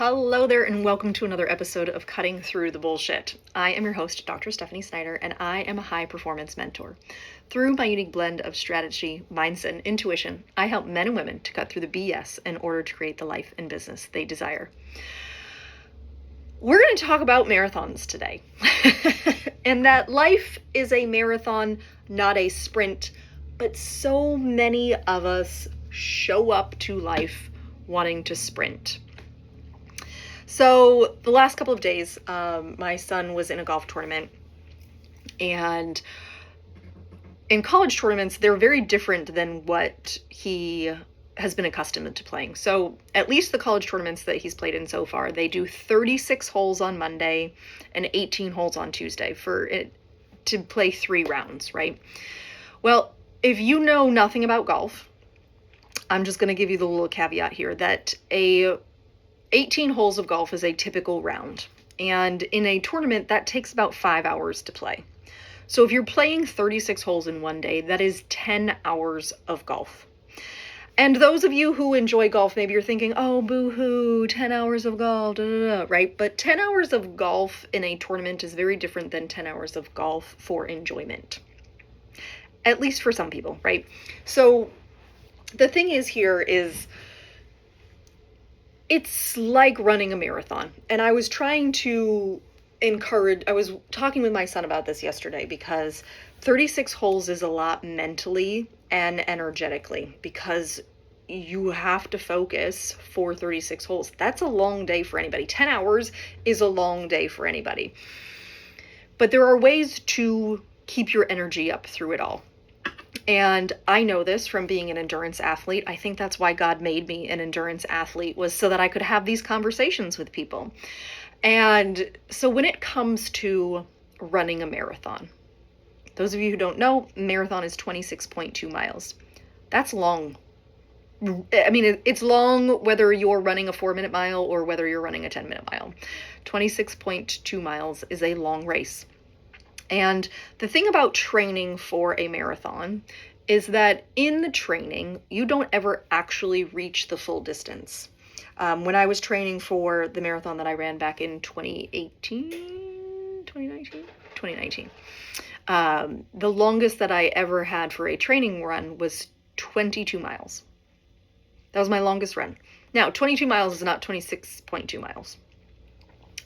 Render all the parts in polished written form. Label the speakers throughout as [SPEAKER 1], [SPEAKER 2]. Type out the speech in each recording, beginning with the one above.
[SPEAKER 1] Hello there, and welcome to another episode of Cutting Through the Bullshit. I am your host, Dr. Stephanie Snyder, and I am a high performance mentor. Through my unique blend of strategy, mindset, and intuition, I help men and women to cut through the BS in order to create the life and business they desire. We're going to talk about marathons today, and that life is a marathon, not a sprint, but so many of us show up to life wanting to sprint. So the last couple of days, my son was in a golf tournament, and in college tournaments, they're very different than what he has been accustomed to playing. So at least the college tournaments that he's played in so far, they do 36 holes on Monday and 18 holes on Tuesday for it to play 3 rounds, right? Well, if you know nothing about golf, I'm just going to give you the little caveat here that 18 holes of golf is a typical round, and in a tournament that takes about 5 hours to play. So if you're playing 36 holes in one day, that is 10 hours of golf. And those of you who enjoy golf, maybe you're thinking, oh, boo-hoo, 10 hours of golf, right? But 10 hours of golf in a tournament is very different than 10 hours of golf for enjoyment. At least for some people, right? So the thing is here is, it's like running a marathon. And I was trying to I was talking with my son about this yesterday because 36 holes is a lot mentally and energetically because you have to focus for 36 holes. That's a long day for anybody. 10 hours is a long day for anybody. But there are ways to keep your energy up through it all. And I know this from being an endurance athlete. I think that's why God made me an endurance athlete, was so that I could have these conversations with people. And so when it comes to running a marathon, those of you who don't know, marathon is 26.2 miles. That's long. I mean, it's long whether you're running a 4-minute mile or whether you're running a 10-minute mile. 26.2 miles is a long race. And the thing about training for a marathon is that in the training, you don't ever actually reach the full distance. When I was training for the marathon that I ran back in 2019, the longest that I ever had for a training run was 22 miles. That was my longest run. Now, 22 miles is not 26.2 miles.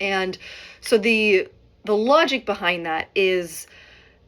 [SPEAKER 1] And so the logic behind that is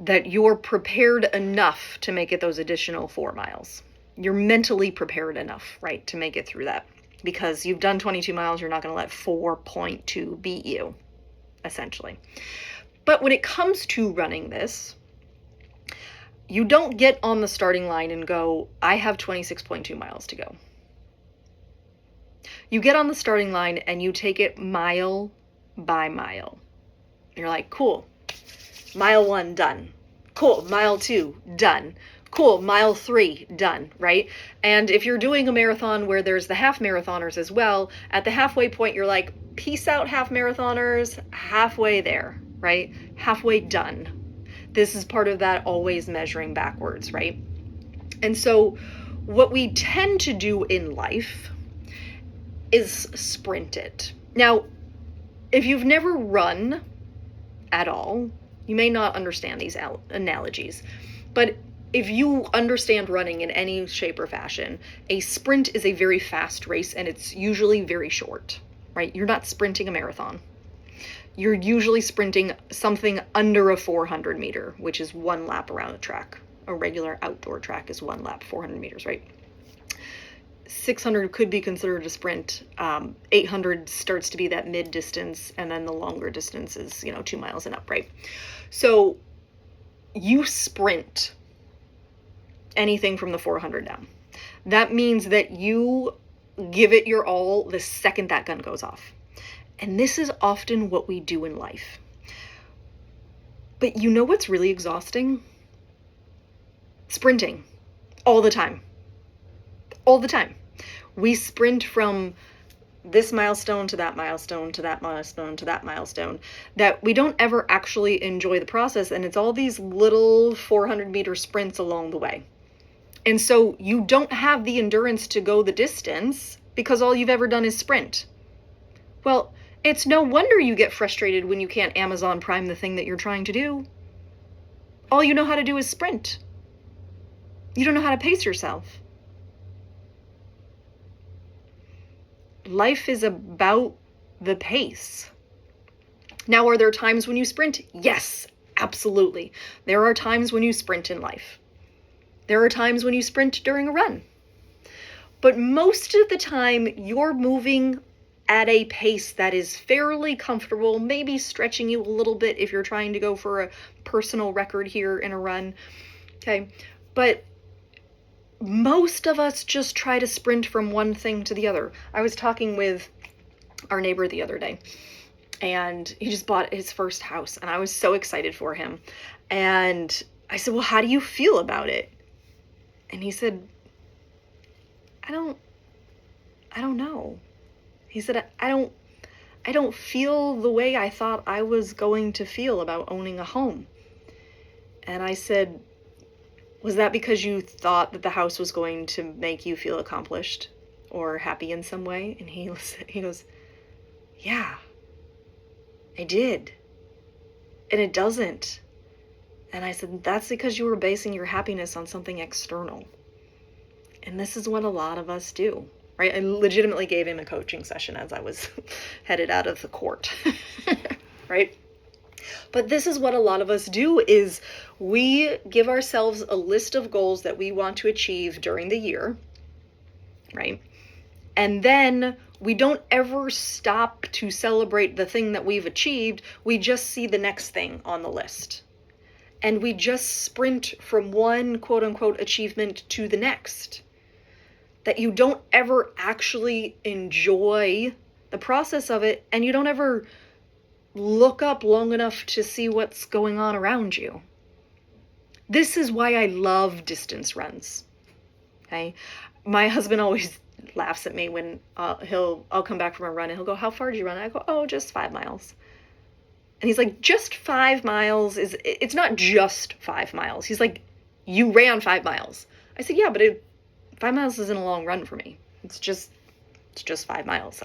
[SPEAKER 1] that you're prepared enough to make it those additional 4 miles. You're mentally prepared enough, right, to make it through that. Because you've done 22 miles, you're not going to let 4.2 beat you, essentially. But when it comes to running this, you don't get on the starting line and go, I have 26.2 miles to go. You get on the starting line and you take it mile by mile. You're like, cool, mile 1, done. Cool, mile 2, done. Cool, mile 3, done, right? And if you're doing a marathon where there's the half marathoners as well, at the halfway point, you're like, peace out, half marathoners, halfway there, right? Halfway done. This is part of that always measuring backwards, right? And so what we tend to do in life is sprint it. Now, if you've never run at all, you may not understand these analogies, but if you understand running in any shape or fashion, a sprint is a very fast race and it's usually very short, right? You're not sprinting a marathon. You're usually sprinting something under a 400 meter, which is 1 lap around the track. A regular outdoor track is 1 lap, 400 meters, right? 600 could be considered a sprint. 800 starts to be that mid distance, and then the longer distance is, 2 miles and up, right? So you sprint anything from the 400 down. That means that you give it your all the second that gun goes off. And this is often what we do in life. But you know what's really exhausting? Sprinting. All the time. All the time. We sprint from this milestone to that milestone to that milestone to that milestone that we don't ever actually enjoy the process. And it's all these little 400-meter sprints along the way. And so you don't have the endurance to go the distance because all you've ever done is sprint. Well, it's no wonder you get frustrated when you can't Amazon Prime the thing that you're trying to do. All you know how to do is sprint. You don't know how to pace yourself. Life is about the pace. Now, are there times when you sprint? Yes, absolutely. There are times when you sprint in life. There are times when you sprint during a run. But most of the time, you're moving at a pace that is fairly comfortable, maybe stretching you a little bit if you're trying to go for a personal record here in a run. Okay, but most of us just try to sprint from one thing to the other. I was talking with our neighbor the other day, and he just bought his first house, and I was so excited for him. And I said, well, how do you feel about it? And he said, I don't know. He said, I don't feel the way I thought I was going to feel about owning a home. And I said, was that because you thought that the house was going to make you feel accomplished or happy in some way? And he goes, yeah, I did. And it doesn't. And I said, that's because you were basing your happiness on something external. And this is what a lot of us do, right? I legitimately gave him a coaching session as I was headed out of the court, right? But this is what a lot of us do is we give ourselves a list of goals that we want to achieve during the year, right? And then we don't ever stop to celebrate the thing that we've achieved. We just see the next thing on the list. And we just sprint from one quote unquote achievement to the next. That you don't ever actually enjoy the process of it, and you don't ever look up long enough to see what's going on around you. This is why I love distance runs. Okay? My husband always laughs at me when I'll come back from a run and he'll go, how far did you run? I go, oh, just 5 miles. And he's like, just 5 miles it's not just 5 miles. He's like, you ran 5 miles. I said, yeah, but 5 miles isn't a long run for me. It's just 5 miles.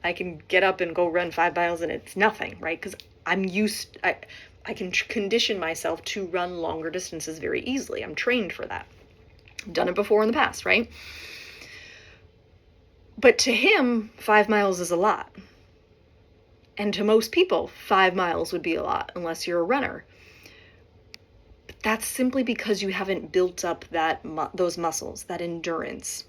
[SPEAKER 1] I can get up and go run 5 miles and it's nothing, right? Because I can condition myself to run longer distances very easily. I'm trained for that. I've done it before in the past, right? But to him, 5 miles is a lot. And to most people, 5 miles would be a lot unless you're a runner. But that's simply because you haven't built up those muscles, that endurance.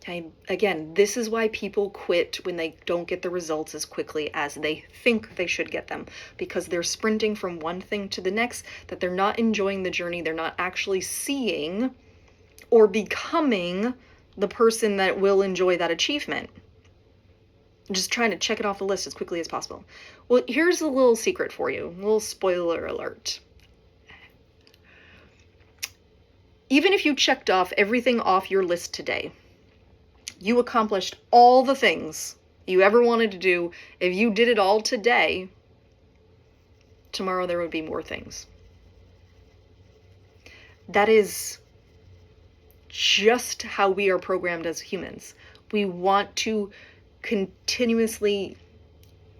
[SPEAKER 1] Okay? Again, this is why people quit when they don't get the results as quickly as they think they should get them, because they're sprinting from one thing to the next, that they're not enjoying the journey, they're not actually seeing or becoming the person that will enjoy that achievement. Just trying to check it off the list as quickly as possible. Well, here's a little secret for you, a little spoiler alert. Even if you checked off everything off your list today, you accomplished all the things you ever wanted to do. If you did it all today, tomorrow there would be more things. That is just how we are programmed as humans. We want to continuously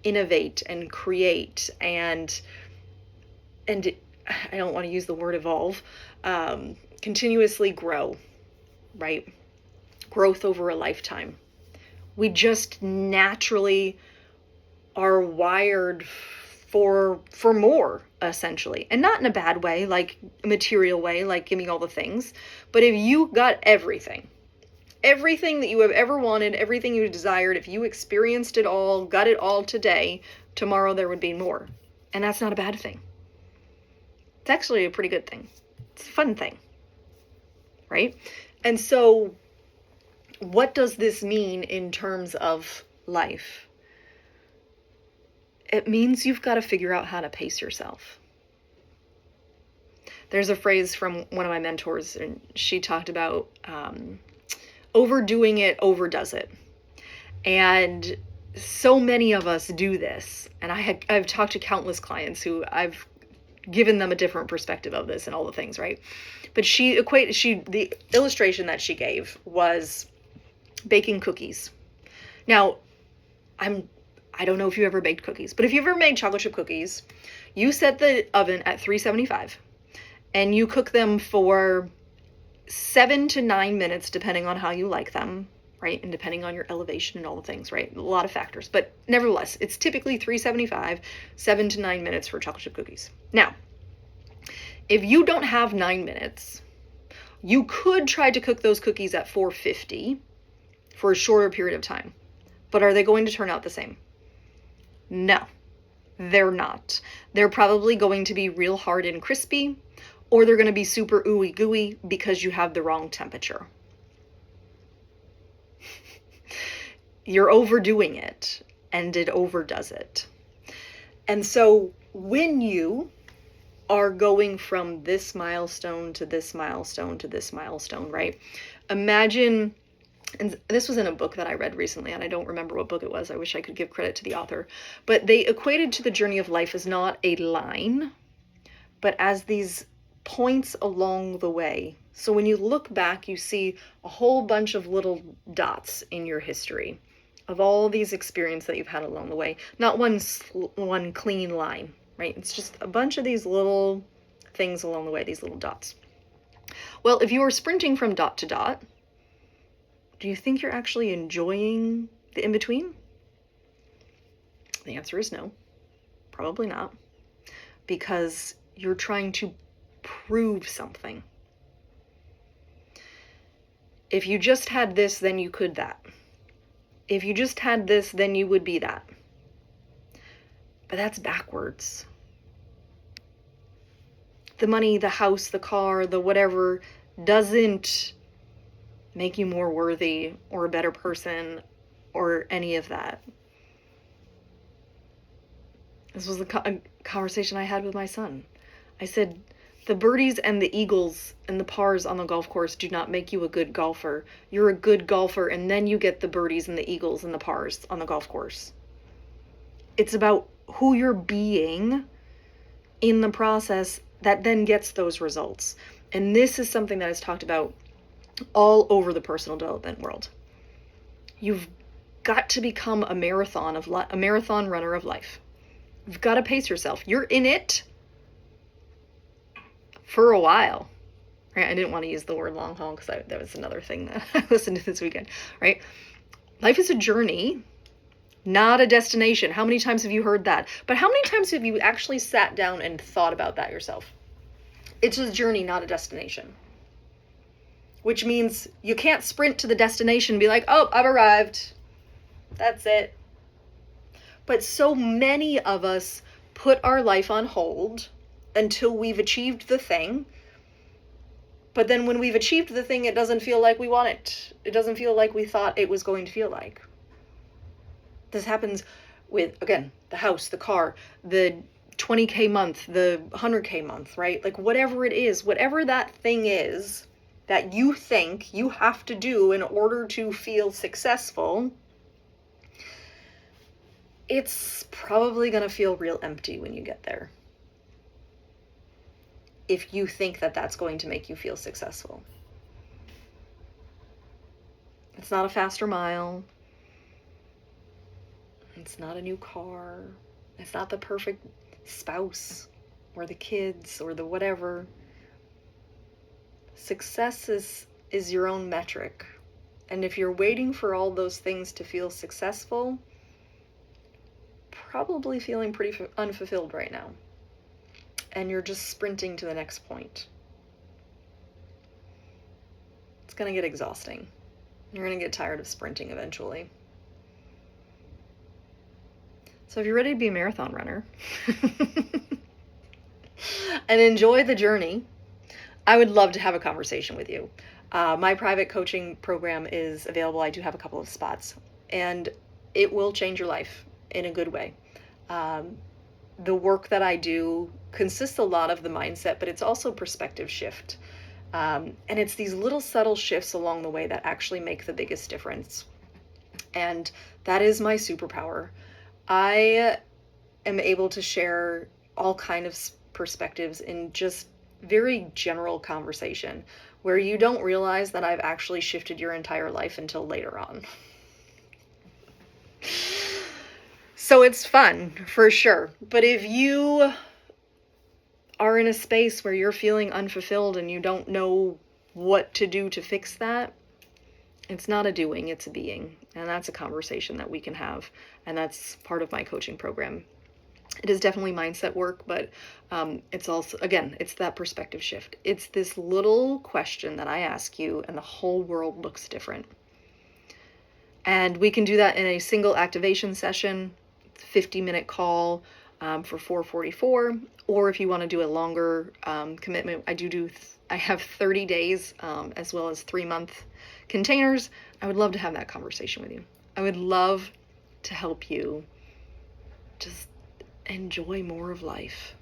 [SPEAKER 1] innovate and create and I don't want to use the word evolve, continuously grow, right? Growth over a lifetime. We just naturally are wired for more, essentially. And not in a bad way, like a material way, like give me all the things. But if you got everything that you have ever wanted, everything you desired, if you experienced it all, got it all today, tomorrow there would be more. And that's not a bad thing. It's actually a pretty good thing. It's a fun thing, right? And so what does this mean in terms of life? It means you've got to figure out how to pace yourself. There's a phrase from one of my mentors, and she talked about overdoing it overdoes it. And so many of us do this. And I've talked to countless clients who I've given them a different perspective of this and all the things, right? But the illustration that she gave was baking cookies. Now, I'm I don't know if you ever baked cookies, but if you've ever made chocolate chip cookies, you set the oven at 375 and you cook them for 7 to 9 minutes, depending on how you like them, right? And depending on your elevation and all the things, right? A lot of factors, but nevertheless, it's typically 375, 7 to 9 minutes for chocolate chip cookies. Now, if you don't have 9 minutes, you could try to cook those cookies at 450 for a shorter period of time. But are they going to turn out the same? No, they're not. They're probably going to be real hard and crispy, or they're going to be super ooey gooey because you have the wrong temperature. You're overdoing it, and it overdoes it. And so when you are going from this milestone to this milestone to this milestone, right? Imagine, and this was in a book that I read recently, and I don't remember what book it was. I wish I could give credit to the author. But they equated to the journey of life as not a line, but as these points along the way. So when you look back, you see a whole bunch of little dots in your history of all these experiences that you've had along the way. Not one clean line, right? It's just a bunch of these little things along the way, these little dots. Well, if you are sprinting from dot to dot, do you think you're actually enjoying the in-between? The answer is no, probably not, because you're trying to prove something. If you just had this, then you could that. If you just had this, then you would be that. But that's backwards. The money, the house, the car, the whatever doesn't make you more worthy or a better person or any of that. This was a conversation I had with my son. I said, the birdies and the eagles and the pars on the golf course do not make you a good golfer. You're a good golfer, and then you get the birdies and the eagles and the pars on the golf course. It's about who you're being in the process that then gets those results. And this is something that is talked about all over the personal development world. You've got to become a marathon runner of life. You've got to pace yourself. You're in it for a while, right? I didn't want to use the word long haul because that was another thing that I listened to this weekend, right? Life is a journey, not a destination. How many times have you heard that? But how many times have you actually sat down and thought about that yourself? It's a journey, not a destination. Which means you can't sprint to the destination and be like, oh, I've arrived. That's it. But so many of us put our life on hold until we've achieved the thing. But then when we've achieved the thing, it doesn't feel like we want it. It doesn't feel like we thought it was going to feel like. This happens with, again, the house, the car, the 20K month, the 100K month, right? Like whatever it is, whatever that thing is that you think you have to do in order to feel successful, it's probably going to feel real empty when you get there. If you think that that's going to make you feel successful. It's not a faster mile. It's not a new car. It's not the perfect spouse or the kids or the whatever. Success is your own metric. And if you're waiting for all those things to feel successful, probably feeling pretty unfulfilled right now. And you're just sprinting to the next point. It's going to get exhausting. You're going to get tired of sprinting eventually. So if you're ready to be a marathon runner and enjoy the journey, I would love to have a conversation with you. My private coaching program is available. I do have a couple of spots, and it will change your life in a good way. The work that I do consists a lot of the mindset, but it's also perspective shift. And it's these little subtle shifts along the way that actually make the biggest difference. And that is my superpower. I am able to share all kinds of perspectives in just very general conversation where you don't realize that I've actually shifted your entire life until later on. So it's fun for sure. But if you are in a space where you're feeling unfulfilled and you don't know what to do to fix that, it's not a doing, it's a being. And that's a conversation that we can have. And that's part of my coaching program. It is definitely mindset work, but it's also, again, it's that perspective shift. It's this little question that I ask you and the whole world looks different. And we can do that in a single activation session, 50-minute call for $444. Or if you want to do a longer commitment, I have 30 days as well as 3-month containers. I would love to have that conversation with you. I would love to help you just enjoy more of life,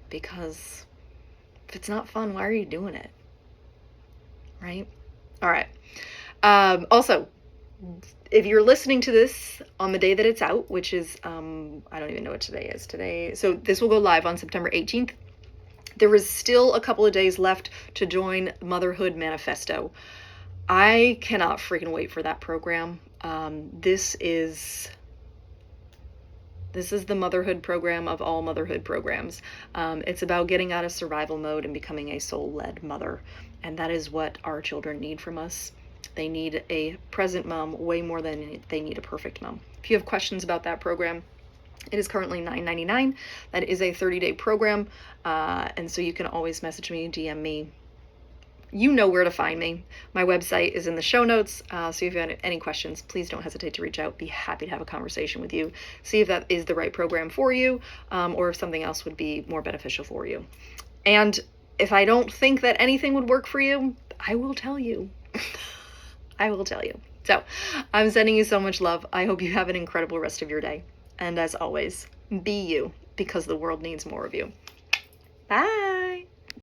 [SPEAKER 1] because if it's not fun, why are you doing it? Right? All right. Also, if you're listening to this on the day that it's out, which is, I don't even know what today is today. So this will go live on September 18th. There is still a couple of days left to join Motherhood Manifesto. I cannot freaking wait for that program. This is the motherhood program of all motherhood programs. It's about getting out of survival mode and becoming a soul-led mother. And that is what our children need from us. They need a present mom way more than they need a perfect mom. If you have questions about that program, it is currently $9.99. That is a 30-day program. And so you can always message me, DM me. You know where to find me. My website is in the show notes. So if you have any questions, please don't hesitate to reach out. Be happy to have a conversation with you. See if that is the right program for you, or if something else would be more beneficial for you. And if I don't think that anything would work for you, I will tell you. I will tell you. So I'm sending you so much love. I hope you have an incredible rest of your day. And as always, be you, because the world needs more of you. Bye.